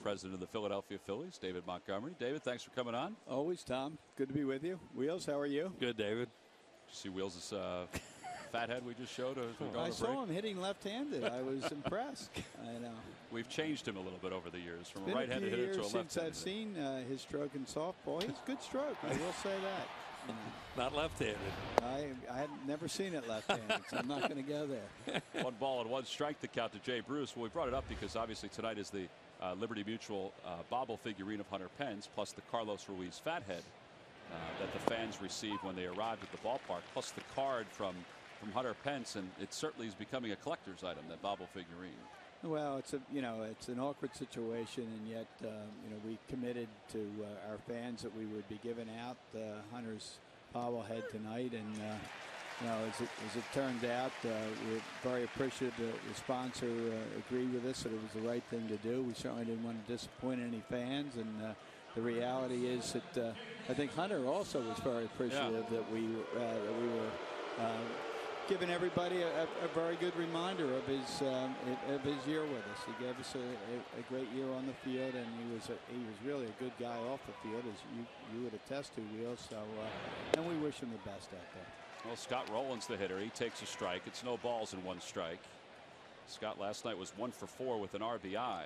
president of the Philadelphia Phillies, David Montgomery. David, thanks for coming on. Always, Tom. Good to be with you. Wheels, how are you? Good, David. Did you see Wheels' fathead we just showed? I saw him hitting left-handed. I was impressed. I know. We've changed him a little bit over the years, from a right-handed hitter to a left-handed. Since I've seen his stroke in softball, he's a good stroke. I will say that. You know. Not left-handed. I had never seen it left-handed, so I'm not going to go there. 1 ball and 1 strike to count to Jay Bruce. Well, we brought it up because obviously tonight is the Liberty Mutual bobble figurine of Hunter Pence, plus the Carlos Ruiz fathead that the fans received when they arrived at the ballpark, plus the card from Hunter Pence, and it certainly is becoming a collector's item, that bobble figurine. Well, it's an awkward situation, and yet we committed to our fans that we would be giving out Hunter's bobblehead tonight, and as it turned out, we're very appreciative that the sponsor agreed with us that it was the right thing to do. We certainly didn't want to disappoint any fans, and the reality is that I think Hunter also was very appreciative that we were giving everybody a very good reminder of his year with us. He gave us a great year on the field, and he was really a good guy off the field, as you would attest to, Wheels. So and we wish him the best out there. Well, Scott Rowland's the hitter. He takes a strike. It's no balls and 1 strike. Scott last night was 1 for 4 with an RBI.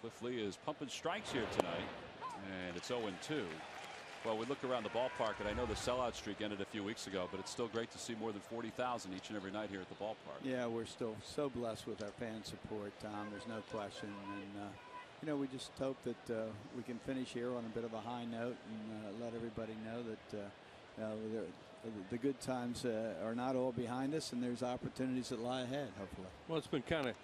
Cliff Lee is pumping strikes here tonight, and it's 0-2. Well, we look around the ballpark, and I know the sellout streak ended a few weeks ago, but it's still great to see more than 40,000 each and every night here at the ballpark. Yeah, we're still so blessed with our fan support, Tom. There's no question. And, we just hope that we can finish here on a bit of a high note and let everybody know that the good times are not all behind us, and there's opportunities that lie ahead, hopefully. Well, it's been kind of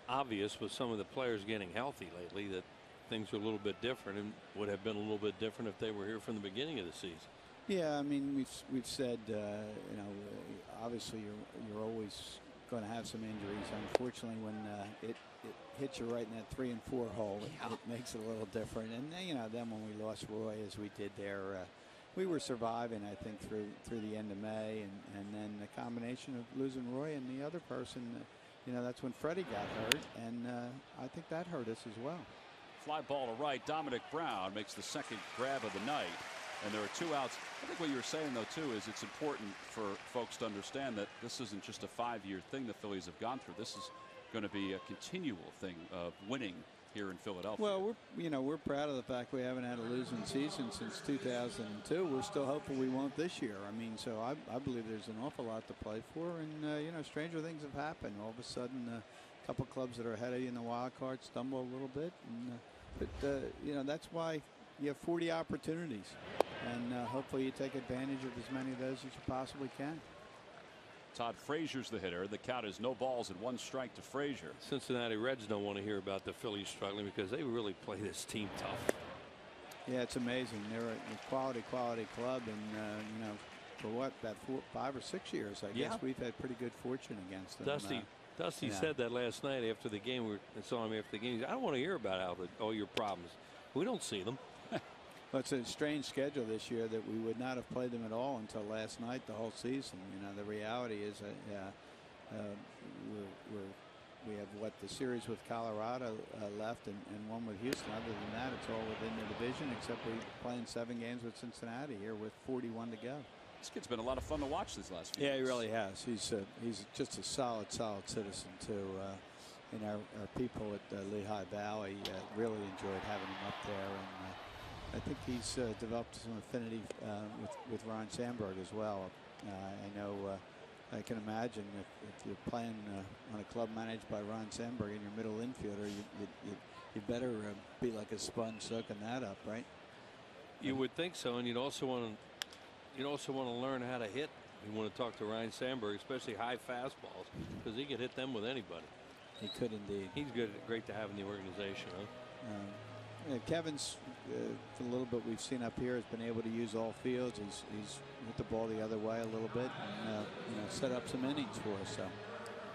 obvious with some of the players getting healthy lately that things are a little bit different, and would have been a little bit different if they were here from the beginning of the season. Yeah, I mean, we've said obviously you're always going to have some injuries. Unfortunately, when it hits you right in that 3 and 4 hole, it makes it a little different. And then when we lost Roy, as we did there, we were surviving, I think, through the end of May, and then the combination of losing Roy and the other person, that's when Freddie got hurt, and I think that hurt us as well. Fly ball to right. Dominic Brown makes the second grab of the night, and there are 2 outs. I think what you were saying, though, too, is it's important for folks to understand that this isn't just a 5-year thing the Phillies have gone through. This is going to be a continual thing of winning here in Philadelphia. Well, we're proud of the fact we haven't had a losing season since 2002. We're still hopeful we won't this year. I mean, so I believe there's an awful lot to play for, and stranger things have happened. All of a sudden, a couple clubs that are ahead of you in the wild card stumble a little bit, but that's why you have 40 opportunities, and hopefully you take advantage of as many of those as you possibly can. Todd Frazier's the hitter. The count is no balls and 1 strike to Frazier. Cincinnati Reds don't want to hear about the Phillies struggling because they really play this team tough. Yeah, it's amazing. They're a quality club, and for about 5 or 6 years, I guess we've had pretty good fortune against them. Dusty said that last night after the game. We saw him after the game. He said, I don't want to hear about all your problems. We don't see them. Well, it's a strange schedule this year that we would not have played them at all until last night, the whole season. The reality is that we have the series with Colorado left and 1 with Houston. Other than that, it's all within the division, except we're playing 7 games with Cincinnati here with 41 to go. This kid's been a lot of fun to watch these last few years. Yeah, he really has. He's just a solid citizen too. Our people at Lehigh Valley really enjoyed having him up there, and I think he's developed some affinity with Ron Sandberg as well. I know. I can imagine if you're playing on a club managed by Ron Sandberg and your middle infielder, you better be like a sponge soaking that up, right? You would think so, and you'd also want to learn how to hit. You want to talk to Ryan Sandberg, especially high fastballs, because he could hit them with anybody. He could indeed. He's great to have in the organization, huh? Kevin's, for the little bit we've seen up here, has been able to use all fields. He's hit the ball the other way a little bit, and set up some innings for us. So.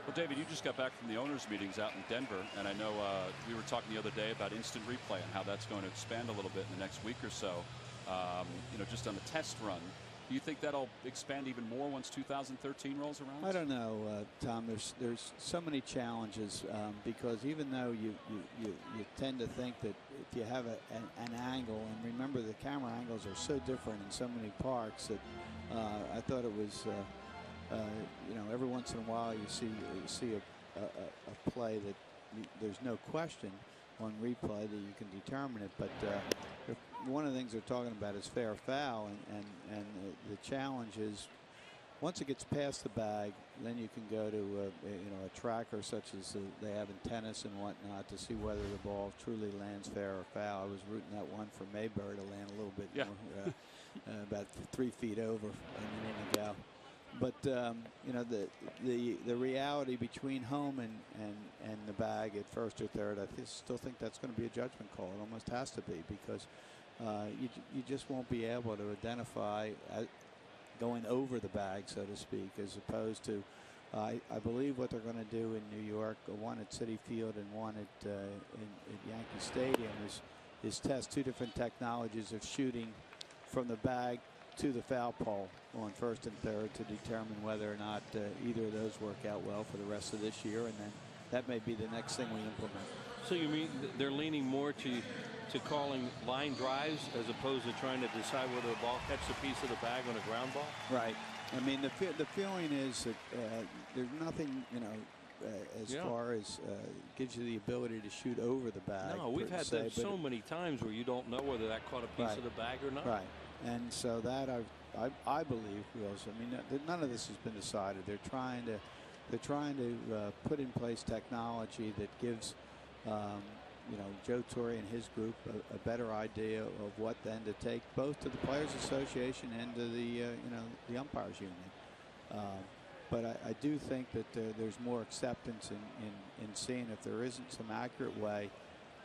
Well, David, you just got back from the owners' meetings out in Denver, and I know we were talking the other day about instant replay and how that's going to expand a little bit in the next week or so. Just on a test run, Do you think that'll expand even more once 2013 rolls around? I don't know, Tom. There's so many challenges because even though you tend to think that if you have an angle, and remember the camera angles are so different in so many parks that I thought it was every once in a while you see a play that there's no question on replay that you can determine it, but one of the things they're talking about is fair foul, and the challenge is once it gets past the bag, then you can go to a tracker such as they have in tennis and whatnot to see whether the ball truly lands fair or foul. I was rooting that one for Mayberry to land a little bit more, about 3 feet over an inning ago. But the reality between home and the bag at first or third, I still think that's going to be a judgment call. It almost has to be, because you just won't be able to identify going over the bag, so to speak, as opposed to I believe what they're going to do in New York, one at Citi Field and one at Yankee Stadium, is test 2 different technologies of shooting from the bag to the foul pole on first and third to determine whether or not either of those work out well for the rest of this year, and then that may be the next thing we implement. So you mean they're leaning more to calling line drives as opposed to trying to decide whether the ball catches a piece of the bag on a ground ball? Right. I mean, the feeling is that there's nothing, as far as gives you the ability to shoot over the bag. No, we've had that so many times where you don't know whether that caught a piece of the bag or not. Right. And so that I believe was. I mean, none of this has been decided. They're trying to put in place technology that gives Joe Torre and his group a better idea of what then to take both to the Players Association and to the umpires union. But I do think that there's more acceptance in seeing if there isn't some accurate way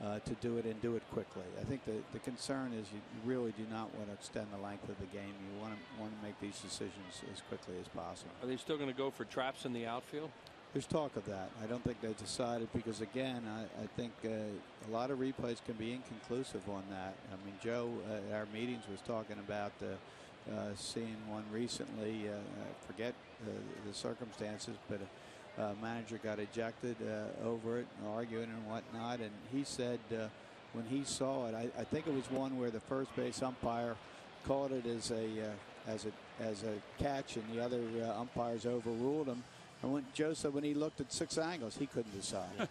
to do it and do it quickly. I think the concern is you really do not want to extend the length of the game. You want to make these decisions as quickly as possible. Are they still going to go for traps in the outfield? There's talk of that. I don't think they've decided, because again, I think a lot of replays can be inconclusive on that. I mean, Joe at our meetings was talking about seeing one recently. I forget the circumstances, but manager got ejected over it, and arguing and whatnot, and he said when he saw it, I think it was one where the first base umpire called it as a catch, and the other umpires overruled him. And when Joe said when he looked at 6 angles, he couldn't decide.